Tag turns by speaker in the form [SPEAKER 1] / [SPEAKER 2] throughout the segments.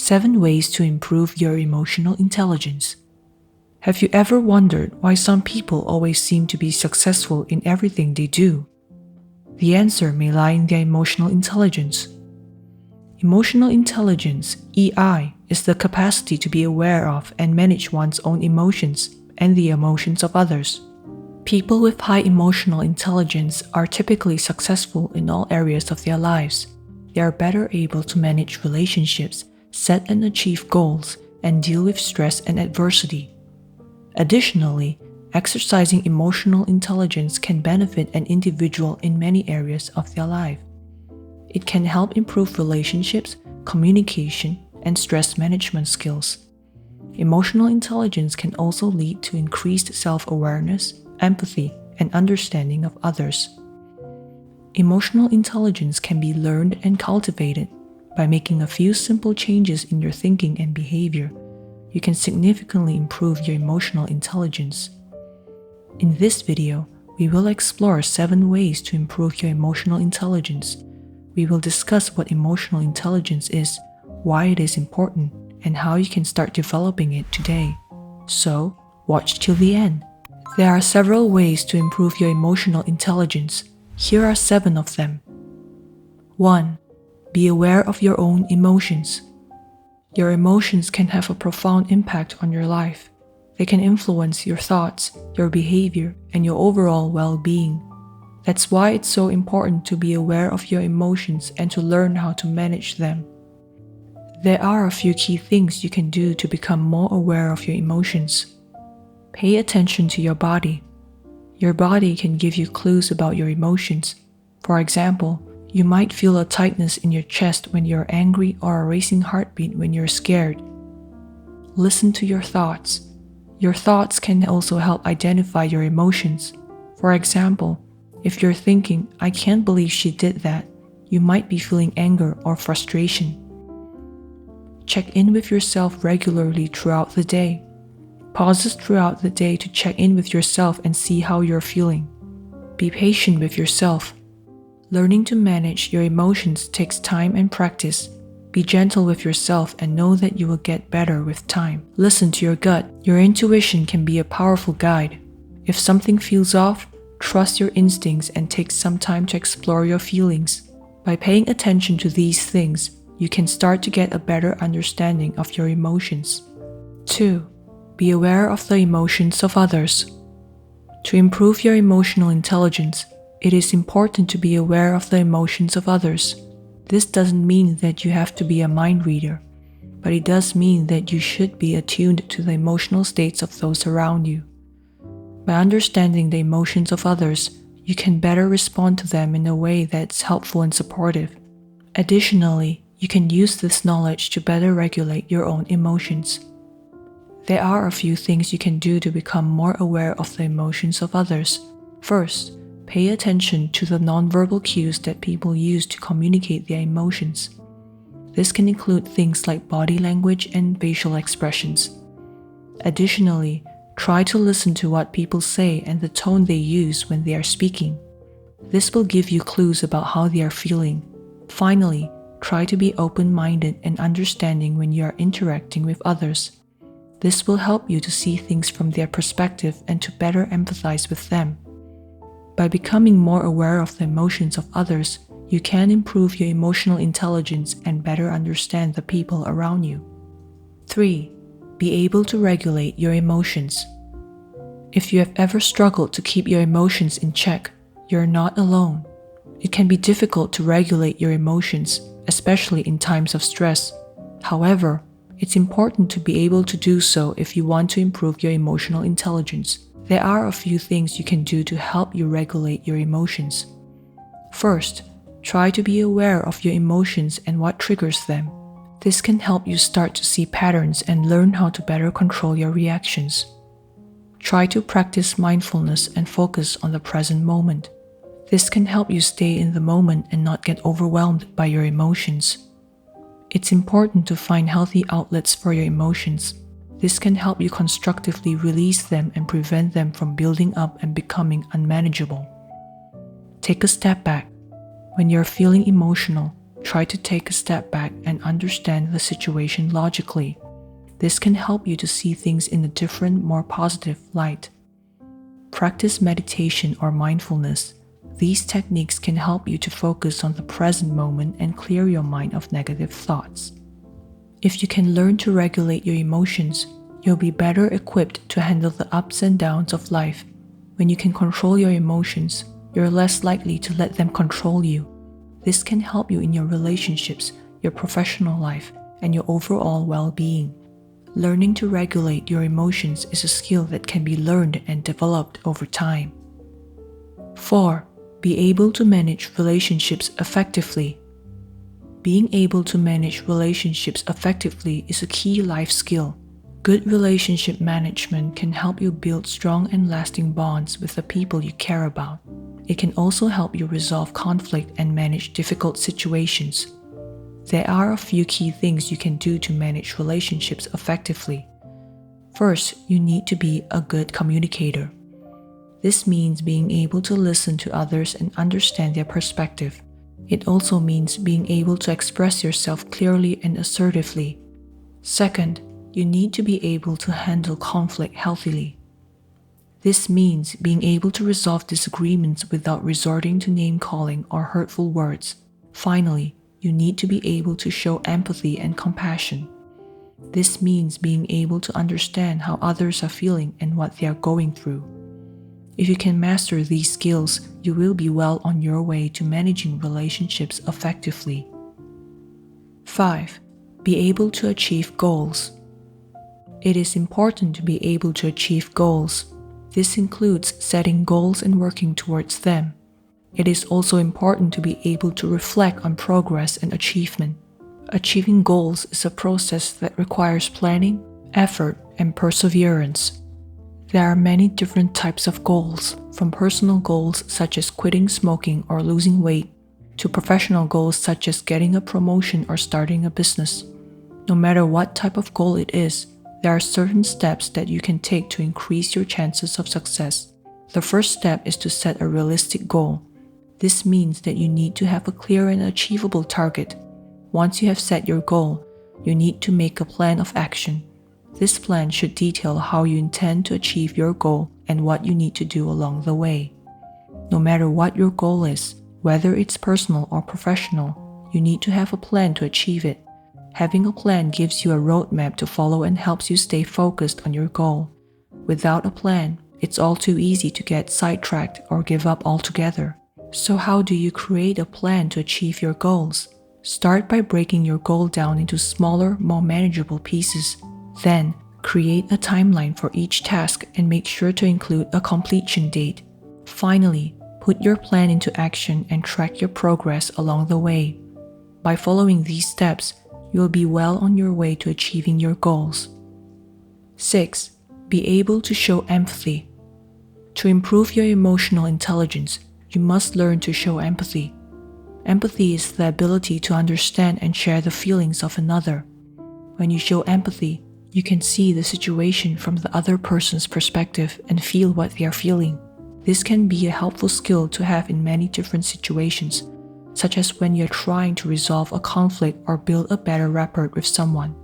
[SPEAKER 1] 7 ways to improve your emotional intelligence. Have you ever wondered why some people always seem to be successful in everything they do? The answer may lie in their emotional intelligence. Emotional intelligence, EI, is the capacity to be aware of and manage one's own emotions and the emotions of others. People with high emotional intelligence are typically successful in all areas of their lives. They are better able to manage relationships, set and achieve goals, and deal with stress and adversity. Additionally, exercising emotional intelligence can benefit an individual in many areas of their life. It can help improve relationships, communication, and stress management skills. Emotional intelligence can also lead to increased self-awareness, empathy, and understanding of others. Emotional intelligence can be learned and cultivated. By making a few simple changes in your thinking and behavior, you can significantly improve your emotional intelligence. In this video, we will explore 7 ways to improve your emotional intelligence. We will discuss what emotional intelligence is, why it is important, and how you can start developing it today. So, watch till the end. There are several ways to improve your emotional intelligence. Here are 7 of them. 1. Be aware of your own emotions. Your emotions can have a profound impact on your life. They can influence your thoughts, your behavior, and your overall well-being. That's why it's so important to be aware of your emotions and to learn how to manage them. There are a few key things you can do to become more aware of your emotions. Pay attention to your body. Your body can give you clues about your emotions. For example, you might feel a tightness in your chest when you're angry or a racing heartbeat when you're scared. Listen to your thoughts. Your thoughts can also help identify your emotions. For example, if you're thinking, "I can't believe she did that," you might be feeling anger or frustration. Check in with yourself regularly throughout the day. Pauses throughout the day to check in with yourself and see how you're feeling. Be patient with yourself. Learning to manage your emotions takes time and practice. Be gentle with yourself and know that you will get better with time. Listen to your gut. Your intuition can be a powerful guide. If something feels off, trust your instincts and take some time to explore your feelings. By paying attention to these things, you can start to get a better understanding of your emotions. 2. Be aware of the emotions of others. To improve your emotional intelligence, it is important to be aware of the emotions of others. This doesn't mean that you have to be a mind reader, but it does mean that you should be attuned to the emotional states of those around you. By understanding the emotions of others, you can better respond to them in a way that's helpful and supportive. Additionally, you can use this knowledge to better regulate your own emotions. There are a few things you can do to become more aware of the emotions of others. First, pay attention to the nonverbal cues that people use to communicate their emotions. This can include things like body language and facial expressions. Additionally, try to listen to what people say and the tone they use when they are speaking. This will give you clues about how they are feeling. Finally, try to be open-minded and understanding when you are interacting with others. This will help you to see things from their perspective and to better empathize with them. By becoming more aware of the emotions of others, you can improve your emotional intelligence and better understand the people around you. 3. Be able to regulate your emotions. If you have ever struggled to keep your emotions in check, you're not alone. It can be difficult to regulate your emotions, especially in times of stress. However, it's important to be able to do so if you want to improve your emotional intelligence. There are a few things you can do to help you regulate your emotions. First, try to be aware of your emotions and what triggers them. This can help you start to see patterns and learn how to better control your reactions. Try to practice mindfulness and focus on the present moment. This can help you stay in the moment and not get overwhelmed by your emotions. It's important to find healthy outlets for your emotions. This can help you constructively release them and prevent them from building up and becoming unmanageable. Take a step back. When you're feeling emotional, Try to take a step back and understand the situation logically. This can help you to see things in a different, more positive light. Practice meditation or mindfulness. These techniques can help you to focus on the present moment and clear your mind of negative thoughts. If you can learn to regulate your emotions, you'll be better equipped to handle the ups and downs of life. When you can control your emotions, you're less likely to let them control you. This can help you in your relationships, your professional life, and your overall well-being. Learning to regulate your emotions is a skill that can be learned and developed over time. 4. Be able to manage relationships effectively. Being able to manage relationships effectively is a key life skill. Good relationship management can help you build strong and lasting bonds with the people you care about. It can also help you resolve conflict and manage difficult situations. There are a few key things you can do to manage relationships effectively. First, you need to be a good communicator. This means being able to listen to others and understand their perspective. It also means being able to express yourself clearly and assertively. Second, you need to be able to handle conflict healthily. This means being able to resolve disagreements without resorting to name-calling or hurtful words. Finally, you need to be able to show empathy and compassion. This means being able to understand how others are feeling and what they are going through. If you can master these skills, you will be well on your way to managing relationships effectively. 5. Be able to achieve goals. It is important to be able to achieve goals. This includes setting goals and working towards them. It is also important to be able to reflect on progress and achievement. Achieving goals is a process that requires planning, effort, and perseverance. There are many different types of goals, from personal goals such as quitting smoking or losing weight, to professional goals such as getting a promotion or starting a business. No matter what type of goal it is, there are certain steps that you can take to increase your chances of success. The first step is to set a realistic goal. This means that you need to have a clear and achievable target. Once you have set your goal, you need to make a plan of action. This plan should detail how you intend to achieve your goal and what you need to do along the way. No matter what your goal is, whether it's personal or professional, you need to have a plan to achieve it. Having a plan gives you a roadmap to follow and helps you stay focused on your goal. Without a plan, it's all too easy to get sidetracked or give up altogether. So how do you create a plan to achieve your goals? Start by breaking your goal down into smaller, more manageable pieces. Then, create a timeline for each task and make sure to include a completion date. Finally, put your plan into action and track your progress along the way. By following these steps, you will be well on your way to achieving your goals. 6. Be able to show empathy. To improve your emotional intelligence, you must learn to show empathy. Empathy is the ability to understand and share the feelings of another. When you show empathy, you can see the situation from the other person's perspective and feel what they are feeling. This can be a helpful skill to have in many different situations, such as when you're trying to resolve a conflict or build a better rapport with someone.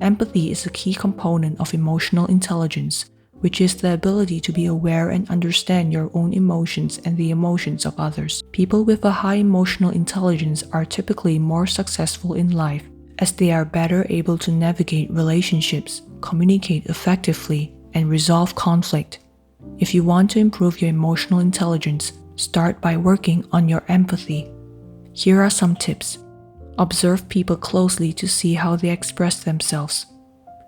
[SPEAKER 1] Empathy is a key component of emotional intelligence, which is the ability to be aware and understand your own emotions and the emotions of others. People with a high emotional intelligence are typically more successful in life, as they are better able to navigate relationships, communicate effectively, and resolve conflict. If you want to improve your emotional intelligence, start by working on your empathy. Here are some tips. Observe people closely to see how they express themselves.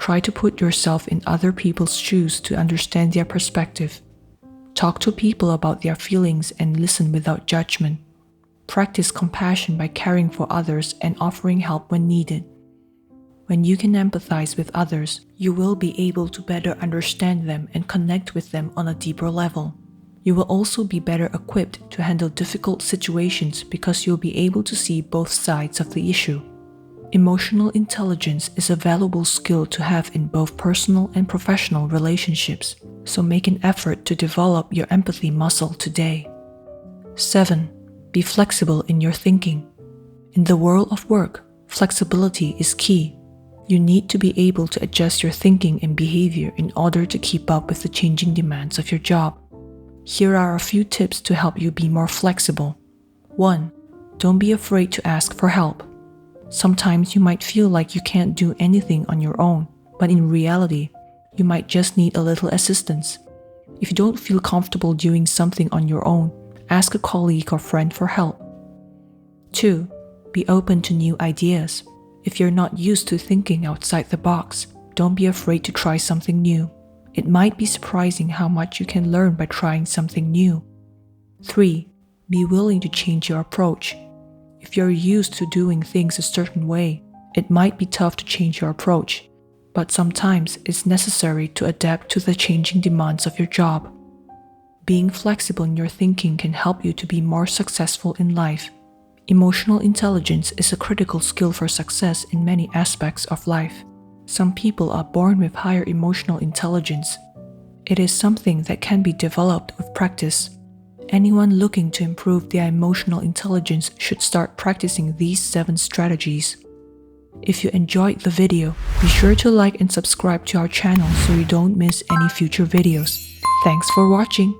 [SPEAKER 1] Try to put yourself in other people's shoes to understand their perspective. Talk to people about their feelings and listen without judgment. Practice compassion by caring for others and offering help when needed. When you can empathize with others, you will be able to better understand them and connect with them on a deeper level. You will also be better equipped to handle difficult situations because you'll be able to see both sides of the issue. Emotional intelligence is a valuable skill to have in both personal and professional relationships, so make an effort to develop your empathy muscle today. 7. Be flexible in your thinking. In the world of work, flexibility is key. You need to be able to adjust your thinking and behavior in order to keep up with the changing demands of your job. Here are a few tips to help you be more flexible. 1. Don't be afraid to ask for help. Sometimes you might feel like you can't do anything on your own, but in reality, you might just need a little assistance. If you don't feel comfortable doing something on your own, ask a colleague or friend for help. 2. Be open to new ideas. If you're not used to thinking outside the box, don't be afraid to try something new. It might be surprising how much you can learn by trying something new. 3. Be willing to change your approach. If you're used to doing things a certain way, it might be tough to change your approach, but sometimes it's necessary to adapt to the changing demands of your job. Being flexible in your thinking can help you to be more successful in life. Emotional intelligence is a critical skill for success in many aspects of life. Some people are born with higher emotional intelligence. It is something that can be developed with practice. Anyone looking to improve their emotional intelligence should start practicing these 7 strategies. If you enjoyed the video, be sure to like and subscribe to our channel so you don't miss any future videos. Thanks for watching.